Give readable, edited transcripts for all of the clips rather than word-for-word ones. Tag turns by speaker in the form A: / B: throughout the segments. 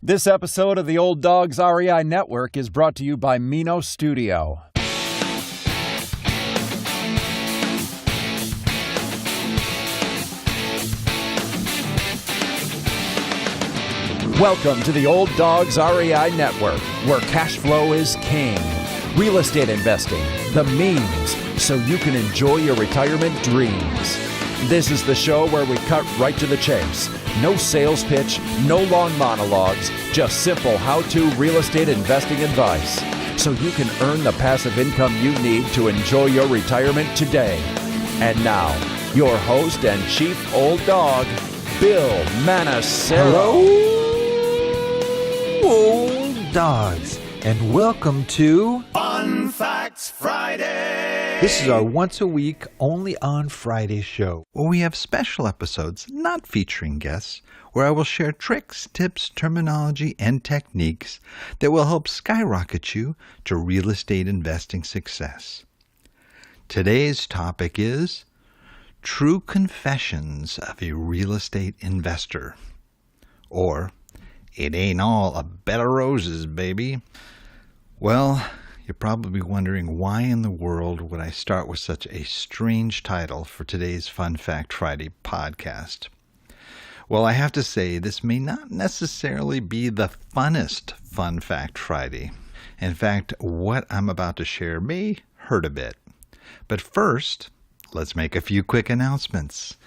A: This episode of the Old Dogs REI Network is brought to you by Mino Studio. Welcome to the Old Dogs REI Network, where cash flow is king. Real estate investing, the means, so you can enjoy your retirement dreams. This is the show where we cut right to the chase. No sales pitch, no long monologues, just simple how-to real estate investing advice, so you can earn the passive income you need to enjoy your retirement today. And now, your host and chief old dog, Bill Manassero.
B: Hello, old dogs, and welcome to
C: Fun Facts Friday.
B: This is our once-a-week, only on Friday show, where we have special episodes not featuring guests, where I will share tricks, tips, terminology, and techniques that will help skyrocket you to real estate investing success. Today's topic is True Confessions of a Real Estate Investor, or It Ain't All a Bed of Roses, baby. Well, you're probably wondering why in the world would I start with such a strange title for today's Fun Fact Friday podcast. Well, I have to say this may not necessarily be the funnest Fun Fact Friday. In fact, what I'm about to share may hurt a bit. But first, let's make a few quick announcements.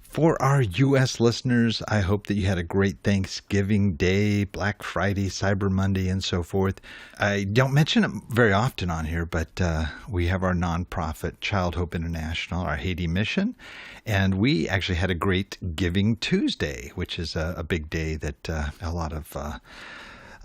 B: For our U.S. listeners, I hope that you had a great Thanksgiving Day, Black Friday, Cyber Monday, and so forth. I don't mention it very often on here, but we have our nonprofit, Child Hope International, our Haiti mission, and we actually had a great Giving Tuesday, which is a big day that a lot of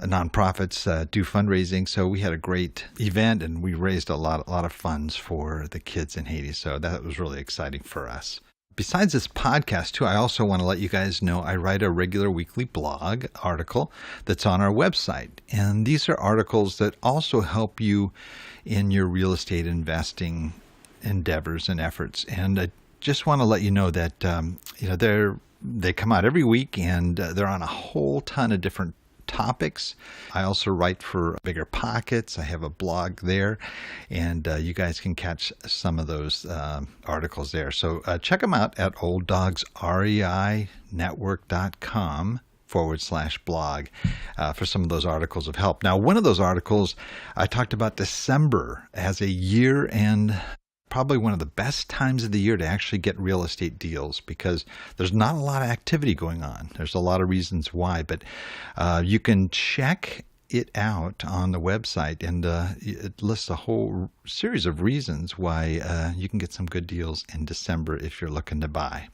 B: nonprofits do fundraising. So we had a great event, and we raised a lot of funds for the kids in Haiti. So that was really exciting for us. Besides this podcast, too, I also want to let you guys know I write a regular weekly blog article that's on our website. And these are articles that also help you in your real estate investing endeavors and efforts. And I just want to let you know that they come out every week, and they're on a whole ton of different topics. I also write for Bigger Pockets. I have a blog there, and you guys can catch some of those articles there. So check them out at olddogsreinetwork.com/blog for some of those articles of help. Now, one of those articles, I talked about December as a year-end, probably one of the best times of the year to actually get real estate deals because there's not a lot of activity going on. There's a lot of reasons why, but you can check it out on the website, and it lists a whole series of reasons why you can get some good deals in December if you're looking to buy.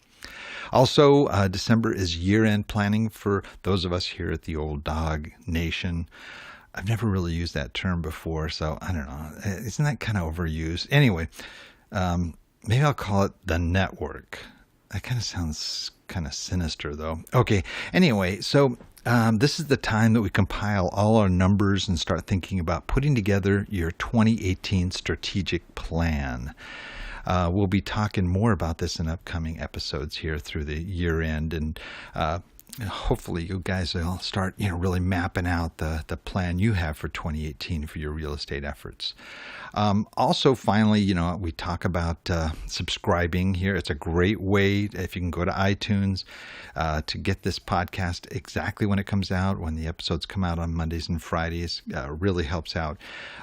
B: Also, December is year-end planning for those of us here at the Old Dog Nation. I've never really used that term before, so I don't know. Isn't that kind of overused? Anyway, maybe I'll call it the network. That kind of sounds kind of sinister, though. Okay, anyway, so this is the time that we compile all our numbers and start thinking about putting together your 2018 strategic plan. We'll be talking more about this in upcoming episodes here through the year end, and hopefully you guys will start, really mapping out the plan you have for 2018 for your real estate efforts. Also, finally, we talk about subscribing here. It's a great way, if you can go to iTunes, to get this podcast exactly when it comes out, when the episodes come out on Mondays and Fridays. Really helps out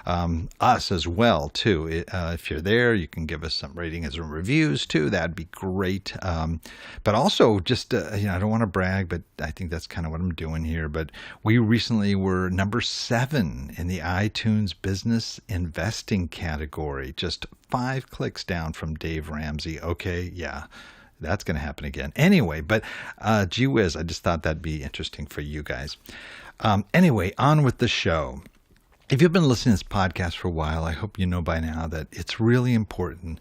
B: us as well, too. If you're there, you can give us some ratings and reviews, too. That'd be great. But also, just, I don't want to brag, but I think that's kind of what I'm doing here. But we recently were number 7 in the iTunes Business Investing category, just 5 clicks down from Dave Ramsey. Okay, yeah, that's going to happen again. Anyway, but gee whiz, I just thought that'd be interesting for you guys. Anyway, on with the show. If you've been listening to this podcast for a while, I hope you know by now that it's really important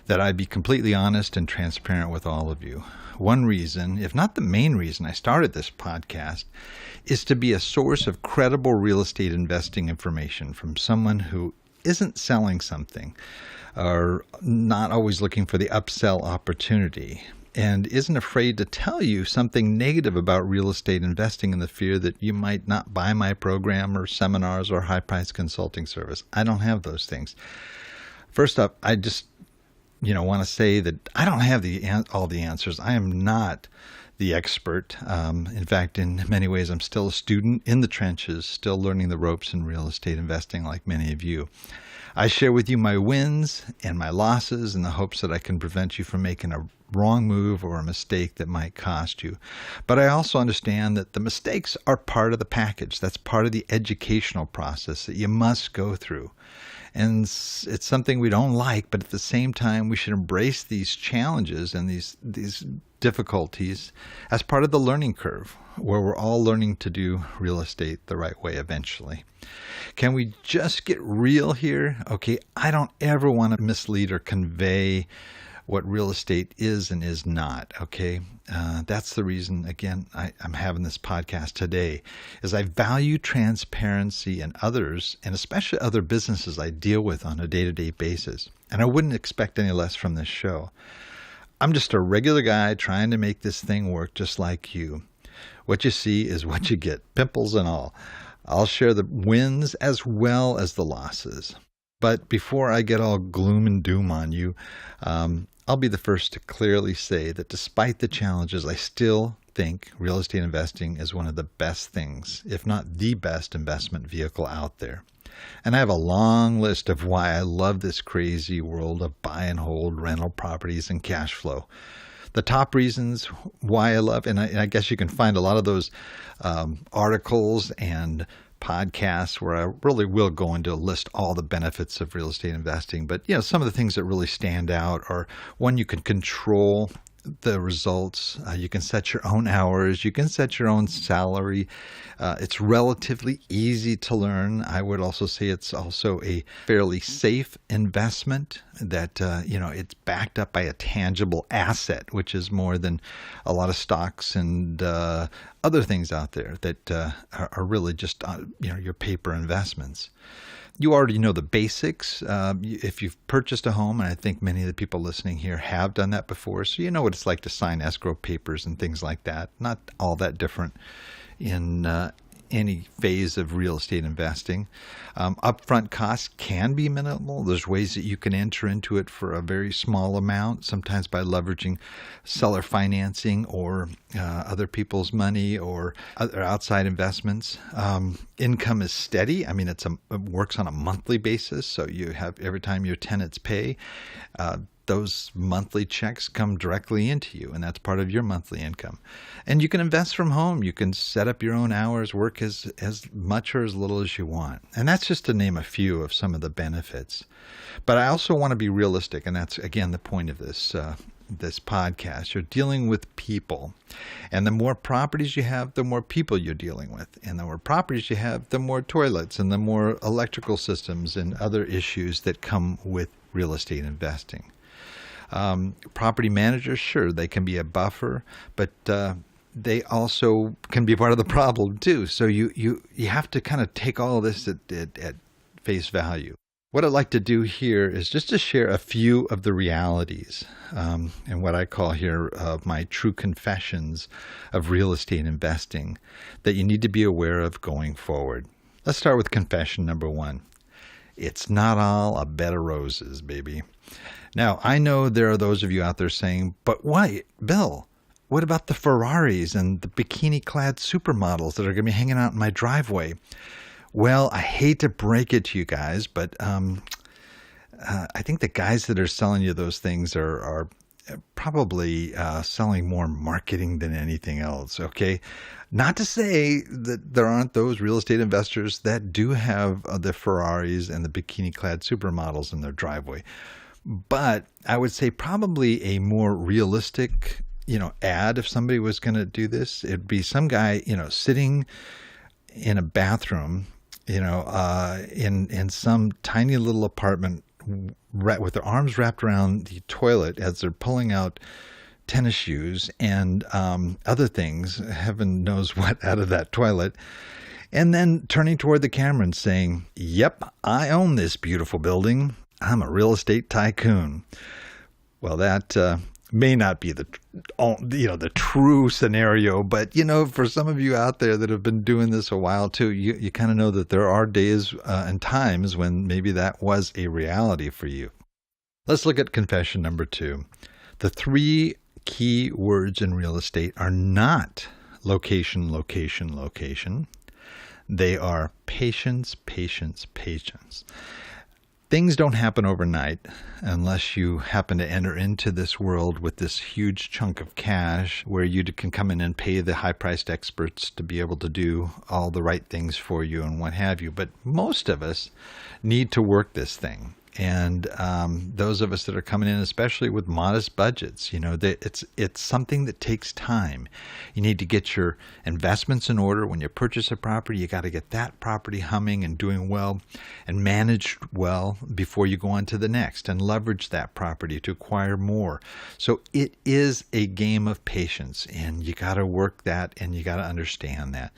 B: that I be completely honest and transparent with all of you. One reason, if not the main reason I started this podcast, is to be a source of credible real estate investing information from someone who isn't selling something or not always looking for the upsell opportunity. and isn't afraid to tell you something negative about real estate investing in the fear that you might not buy my program or seminars or high-priced consulting service. I don't have those things. First up, I just want to say that I don't have all the answers. I am not the expert. In fact, in many ways, I'm still a student in the trenches, still learning the ropes in real estate investing like many of you. I share with you my wins and my losses in the hopes that I can prevent you from making a wrong move or a mistake that might cost you. But I also understand that the mistakes are part of the package. That's part of the educational process that you must go through. And it's something we don't like, but at the same time, we should embrace these challenges and these difficulties as part of the learning curve, where we're all learning to do real estate the right way eventually. Can we just get real here? Okay, I don't ever want to mislead or convey what real estate is and is not, okay? That's the reason, again, I'm having this podcast today, is I value transparency in others, and especially other businesses I deal with on a day-to-day basis. And I wouldn't expect any less from this show. I'm just a regular guy trying to make this thing work just like you. What you see is what you get, pimples and all. I'll share the wins as well as the losses. But before I get all gloom and doom on you, I'll be the first to clearly say that despite the challenges, I still think real estate investing is one of the best things, if not the best investment vehicle out there. And I have a long list of why I love this crazy world of buy and hold rental properties and cash flow. The top reasons why I love, and I guess you can find a lot of those articles and podcasts where I really will go into list all the benefits of real estate investing. But some of the things that really stand out are, one, you can control the results. You can set your own hours. You can set your own salary. It's relatively easy to learn. I would also say it's also a fairly safe investment that, it's backed up by a tangible asset, which is more than a lot of stocks and other things out there that are really just, your paper investments. You already know the basics. If you've purchased a home, and I think many of the people listening here have done that before, so you know what it's like to sign escrow papers and things like that. Not all that different in any phase of real estate investing. Upfront costs can be minimal. There's ways that you can enter into it for a very small amount, sometimes by leveraging seller financing or other people's money or other outside investments. Income is steady. I mean, it works on a monthly basis, so you have every time your tenants pay, those monthly checks come directly into you, and that's part of your monthly income. And you can invest from home. You can set up your own hours, work as much or as little as you want. And that's just to name a few of some of the benefits. But I also want to be realistic, and that's, again, the point of this podcast. You're dealing with people. And the more properties you have, the more people you're dealing with. And the more properties you have, the more toilets and the more electrical systems and other issues that come with real estate investing. Property managers, sure, they can be a buffer, but they also can be part of the problem too. So you have to kind of take all of this at face value. What I'd like to do here is just to share a few of the realities and what I call here my true confessions of real estate investing that you need to be aware of going forward. Let's start with confession number one. It's not all a bed of roses, baby. Now, I know there are those of you out there saying, but why, Bill, what about the Ferraris and the bikini-clad supermodels that are going to be hanging out in my driveway? Well, I hate to break it to you guys, but I think the guys that are selling you those things are probably selling more marketing than anything else, okay? Not to say that there aren't those real estate investors that do have the Ferraris and the bikini-clad supermodels in their driveway. But I would say probably a more realistic, ad, if somebody was going to do this, it'd be some guy, sitting in a bathroom, in some tiny little apartment with their arms wrapped around the toilet as they're pulling out tennis shoes and other things, heaven knows what, out of that toilet. And then turning toward the camera and saying, "Yep, I own this beautiful building. I'm a real estate tycoon." Well, that May not be the true scenario, but for some of you out there that have been doing this a while too, you kind of know that there are days and times when maybe that was a reality for you. Let's look at confession number 2. The 3 key words in real estate are not location, location, location. They are patience, patience, patience. Things don't happen overnight unless you happen to enter into this world with this huge chunk of cash where you can come in and pay the high-priced experts to be able to do all the right things for you and what have you. But most of us need to work this thing. And those of us that are coming in, especially with modest budgets, it's something that takes time. You need to get your investments in order. When you purchase a property, you got to get that property humming and doing well and managed well before you go on to the next and leverage that property to acquire more. So it is a game of patience, and you got to work that, and you got to understand that.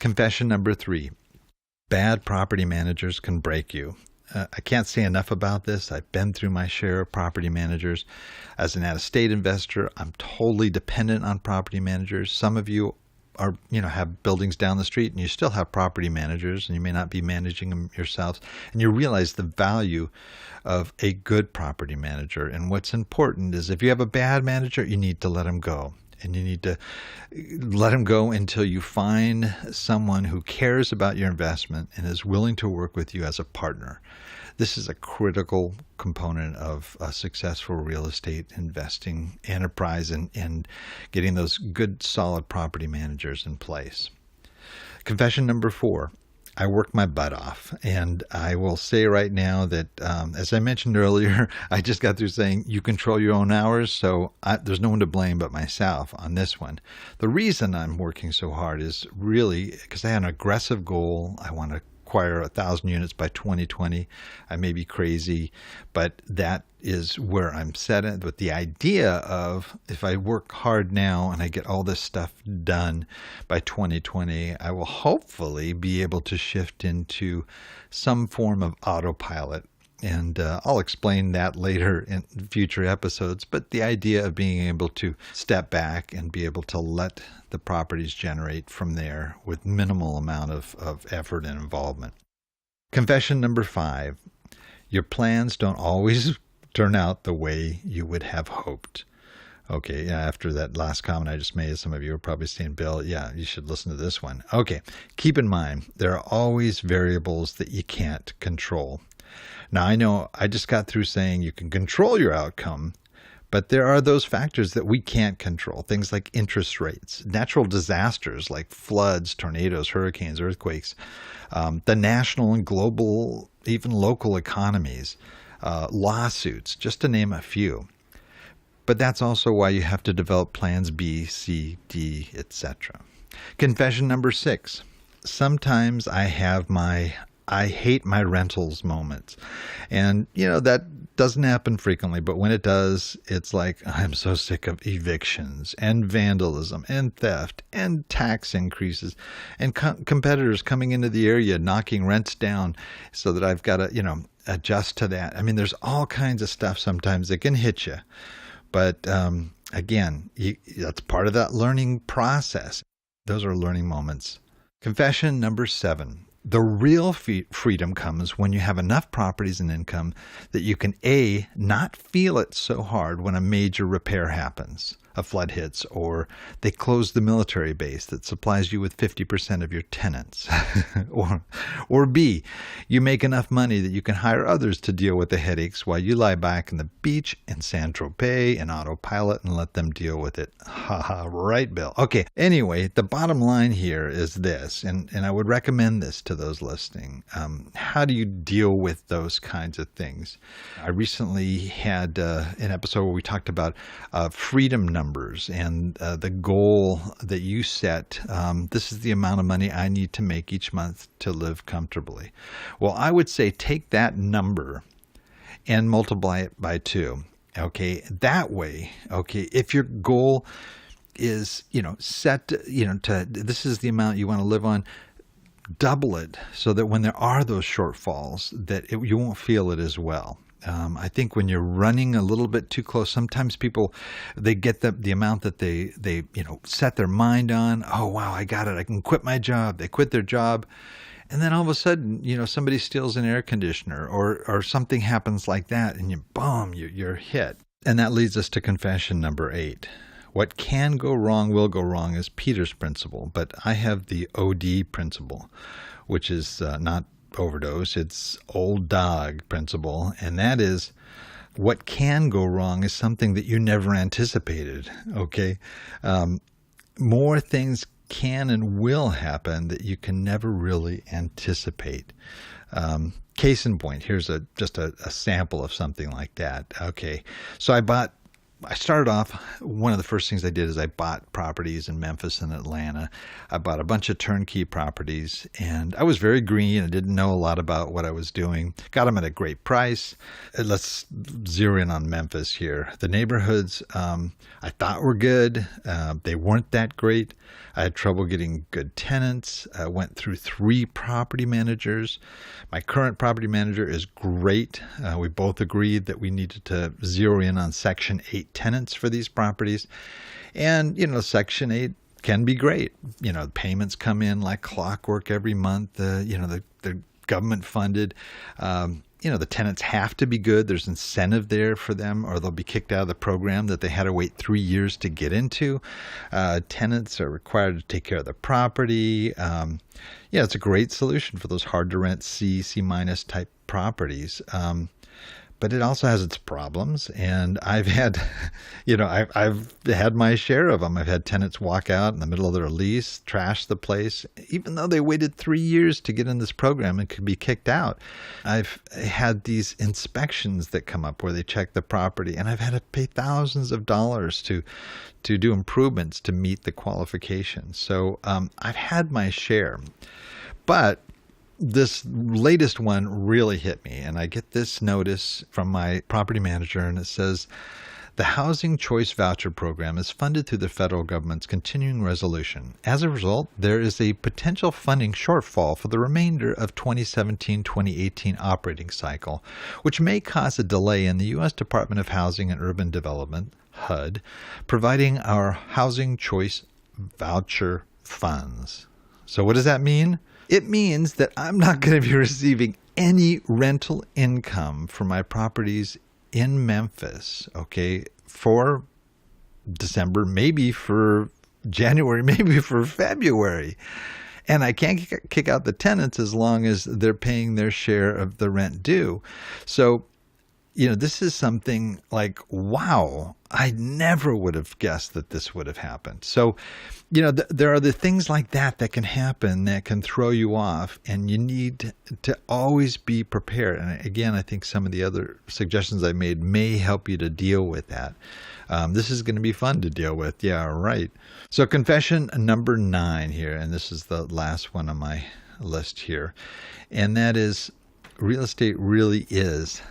B: Confession number 3, bad property managers can break you. I can't say enough about this. I've been through my share of property managers. As an out-of-state investor, I'm totally dependent on property managers. Some of you are, have buildings down the street and you still have property managers and you may not be managing them yourselves. And you realize the value of a good property manager. And what's important is if you have a bad manager, you need to let them go. And you need to let them go until you find someone who cares about your investment and is willing to work with you as a partner. This is a critical component of a successful real estate investing enterprise and getting those good, solid property managers in place. Confession number 4. I work my butt off, and I will say right now that, as I mentioned earlier, I just got through saying you control your own hours, so there's no one to blame but myself on this one. The reason I'm working so hard is really because I had an aggressive goal. I want to acquire 1,000 units by 2020. I may be crazy, but that is where I'm set at. With the idea of if I work hard now and I get all this stuff done by 2020, I will hopefully be able to shift into some form of autopilot. And I'll explain that later in future episodes. But the idea of being able to step back and be able to let the properties generate from there with minimal amount of effort and involvement. Confession number 5. Your plans don't always turn out the way you would have hoped. Okay, after that last comment I just made, some of you are probably saying, Bill, yeah, you should listen to this one. Okay, keep in mind, there are always variables that you can't control. Now, I know I just got through saying you can control your outcome, but there are those factors that we can't control, things like interest rates, natural disasters like floods, tornadoes, hurricanes, earthquakes, the national and global, even local economies, lawsuits, just to name a few. But that's also why you have to develop plans B, C, D, etc. Confession number 6. Sometimes I have I hate my rentals moments. And, that doesn't happen frequently, but when it does, it's like, I'm so sick of evictions and vandalism and theft and tax increases and competitors coming into the area, knocking rents down so that I've got to, adjust to that. I mean, there's all kinds of stuff sometimes that can hit you. But again, that's part of that learning process. Those are learning moments. Confession number 7. The real freedom comes when you have enough properties and income that you can, A, not feel it so hard when a major repair happens, a flood hits, or they close the military base that supplies you with 50% of your tenants. or B, you make enough money that you can hire others to deal with the headaches while you lie back on the beach in Saint-Tropez and autopilot and let them deal with it. Haha, right, Bill. Okay, anyway, the bottom line here is this, and I would recommend this to those listening. How do you deal with those kinds of things? I recently had an episode where we talked about freedom numbers and the goal that you set. This is the amount of money I need to make each month to live comfortably. Well, I would say take that number and multiply it by 2. Okay, that way, okay, if your goal is, set, to this is the amount you want to live on, double it so that when there are those shortfalls that you won't feel it as well. I think when you're running a little bit too close, sometimes people, they get the amount that they set their mind on. Oh, wow, I got it. I can quit my job. They quit their job. And then all of a sudden, somebody steals an air conditioner or something happens like that and you're hit. And that leads us to confession number 8. What can go wrong will go wrong is Peter's principle, but I have the OD principle, which is not overdose, it's old dog principle, and that is what can go wrong is something that you never anticipated, okay? More things can and will happen that you can never really anticipate. Case in point, here's just a sample of something like that. Okay, so I started off, one of the first things I did is I bought properties in Memphis and Atlanta. I bought a bunch of turnkey properties, and I was very green. I didn't know a lot about what I was doing. Got them at a great price. Let's zero in on Memphis here. The neighborhoods I thought were good. They weren't that great. I had trouble getting good tenants. I went through 3 property managers. My current property manager is great. We both agreed that we needed to zero in on Section 8 tenants for these properties. And, Section 8 can be great. Payments come in like clockwork every month. They're government funded. The tenants have to be good. There's incentive there for them, or they'll be kicked out of the program that they had to wait 3 years to get into. Tenants are required to take care of the property. It's a great solution for those hard to rent C minus type properties. But it also has its problems, and I've had, I've had my share of them. I've had tenants walk out in the middle of their lease, trash the place, even though they waited 3 years to get in this program and could be kicked out. I've had these inspections that come up where they check the property, and I've had to pay thousands of dollars to do improvements to meet the qualifications. So I've had my share, but this latest one really hit me, and I get this notice from my property manager, and it says, the Housing Choice Voucher Program is funded through the federal government's continuing resolution. As a result, there is a potential funding shortfall for the remainder of 2017-2018 operating cycle, which may cause a delay in the U.S. Department of Housing and Urban Development, HUD, providing our Housing Choice Voucher funds. So what does that mean? It means that I'm not going to be receiving any rental income for my properties in Memphis, okay, for December, maybe for January, maybe for February. And I can't kick out the tenants as long as they're paying their share of the rent due. So, this is something like, wow, I never would have guessed that this would have happened. So, there are the things like that can happen that can throw you off, and you need to always be prepared. And again, I think some of the other suggestions I made may help you to deal with that. This is going to be fun to deal with. Yeah, right. So confession number 9 here, and this is the last one on my list here, and that is real estate really is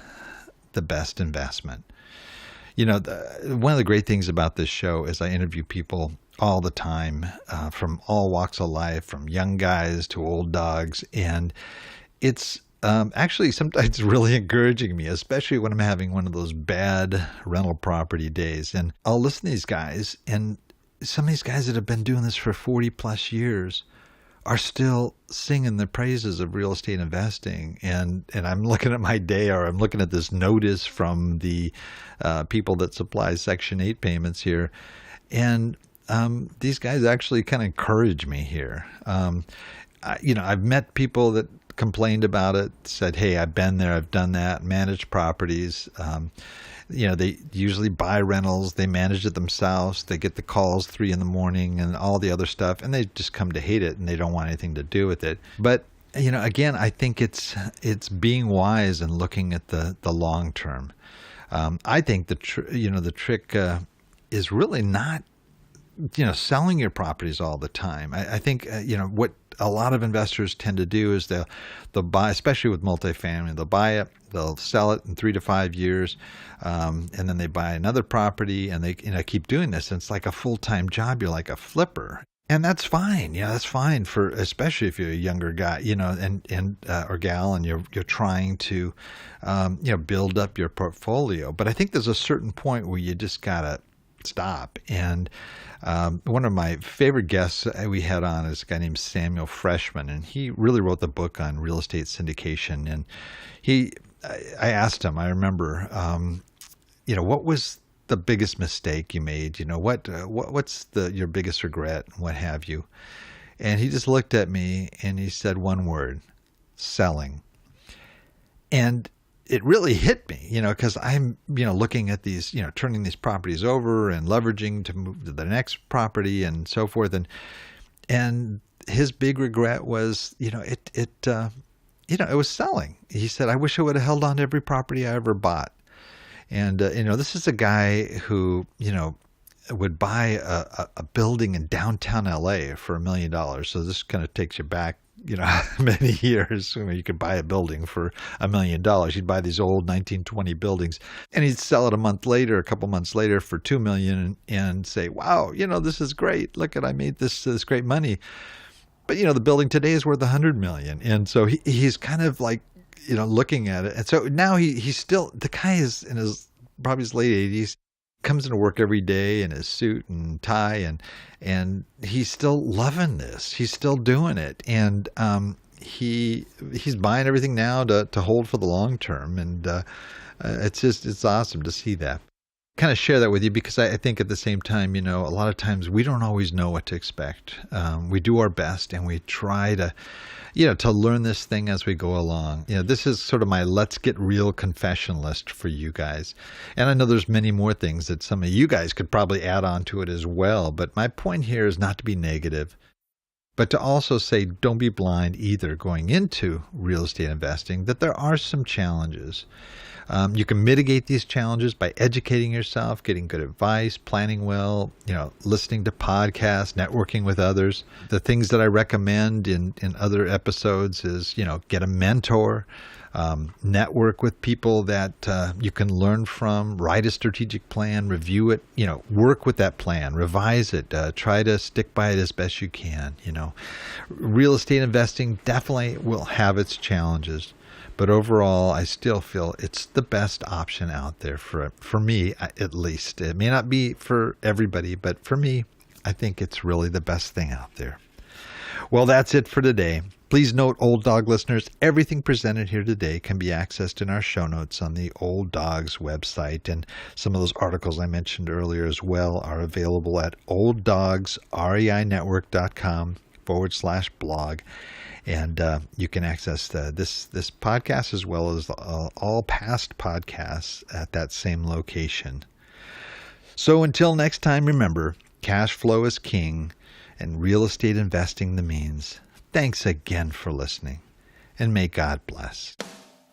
B: the best investment. One of the great things about this show is I interview people all the time from all walks of life, from young guys to old dogs. And it's actually sometimes really encouraging me, especially when I'm having one of those bad rental property days. And I'll listen to these guys, and some of these guys that have been doing this for 40 plus years are still singing the praises of real estate investing. And I'm looking at my day, or I'm looking at this notice from the people that supply Section 8 payments here. And these guys actually kind of encourage me here. I've met people that complained about it, said, hey, I've been there, I've done that, managed properties. They usually buy rentals, they manage it themselves, they get the calls 3 a.m. and all the other stuff, and they just come to hate it and they don't want anything to do with it. But, again, I think it's being wise and looking at the long term. I think the trick is really not, selling your properties all the time. I think, what a lot of investors tend to do is they'll buy, especially with multifamily, they'll buy it, they'll sell it in 3 to 5 years, and then they buy another property, and they keep doing this. And it's like a full-time job. You're like a flipper. And that's fine. Yeah, that's fine for, especially if you're a younger guy, and or gal, and you're trying to, build up your portfolio. But I think there's a certain point where you just gotta stop. And one of my favorite guests we had on is a guy named Samuel Freshman, and he really wrote the book on real estate syndication. And I asked him, I remember, what was the biggest mistake you made? What's your biggest regret, and what have you? And he just looked at me and he said one word: selling. And it really hit me, because I'm, looking at these, turning these properties over and leveraging to move to the next property and so forth. And his big regret was, it was selling. He said, I wish I would have held on to every property I ever bought. And, this is a guy who, would buy a building in downtown LA for $1 million. So this kind of takes you back, many years when you could buy a building for $1 million. You'd buy these old 1920 buildings and he'd sell it a couple months later for $2 million and say, wow, this is great. Look I made this great money. But, the building today is worth $100 million. And so he's kind of like, looking at it. And so now he's still, the guy is in probably his late 80s, comes into work every day in his suit and tie, and he's still loving this. He's still doing it. And he's buying everything now to hold for the long term. And it's awesome to see that. Kind of share that with you because I think at the same time, a lot of times we don't always know what to expect. We do our best and we try to learn this thing as we go along. This is sort of my let's get real confession list for you guys. And I know there's many more things that some of you guys could probably add on to it as well. But my point here is not to be negative, but to also say don't be blind either going into real estate investing, that there are some challenges. You can mitigate these challenges by educating yourself, getting good advice, planning well, listening to podcasts, networking with others. The things that I recommend in other episodes is, get a mentor, network with people that you can learn from, write a strategic plan, review it, work with that plan, revise it, try to stick by it as best you can. Real estate investing definitely will have its challenges. But overall, I still feel it's the best option out there for me, at least. It may not be for everybody, but for me, I think it's really the best thing out there. Well, that's it for today. Please note, Old Dog listeners, everything presented here today can be accessed in our show notes on the Old Dogs website. And some of those articles I mentioned earlier as well are available at olddogsreinetwork.com/blog. And you can access this podcast as well as all past podcasts at that same location. So until next time, remember, cash flow is king and real estate investing the means. Thanks again for listening, and may God bless.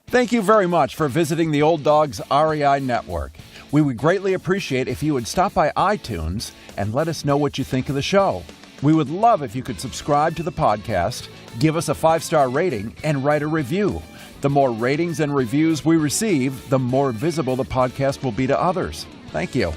A: Thank you very much for visiting the Old Dogs REI Network. We would greatly appreciate if you would stop by iTunes and let us know what you think of the show. We would love if you could subscribe to the podcast, give us a 5-star rating, and write a review. The more ratings and reviews we receive, the more visible the podcast will be to others. Thank you.